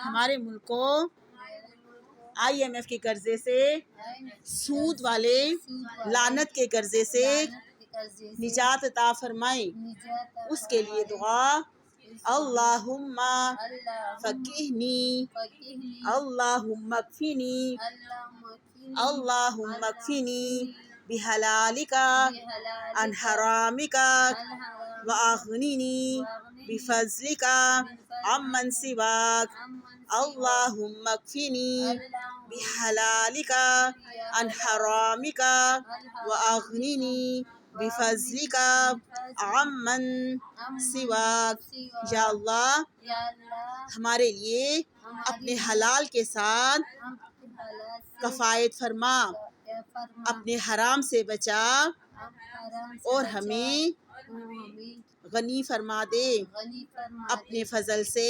ہمارے ملک کو IMF کے قرضے سے، سود والے لعنت کے قرضے سے نجات عطا فرمائے۔ اس کے لیے دعا، اللہم فقہنی، اللہم اکفنی، اللہم اکفنی بحلالک عن حرامک واغننی بفضلک عمن سواک، اللہم اکفنی بحلالک عن حرامک واغننی بفضلک عمن سواک۔ یا اللہ ہمارے لیے اپنے حلال کے ساتھ کفایت فرما، اپنے حرام سے بچا اور ہمیں غنی فرما دے، اپنے فضل سے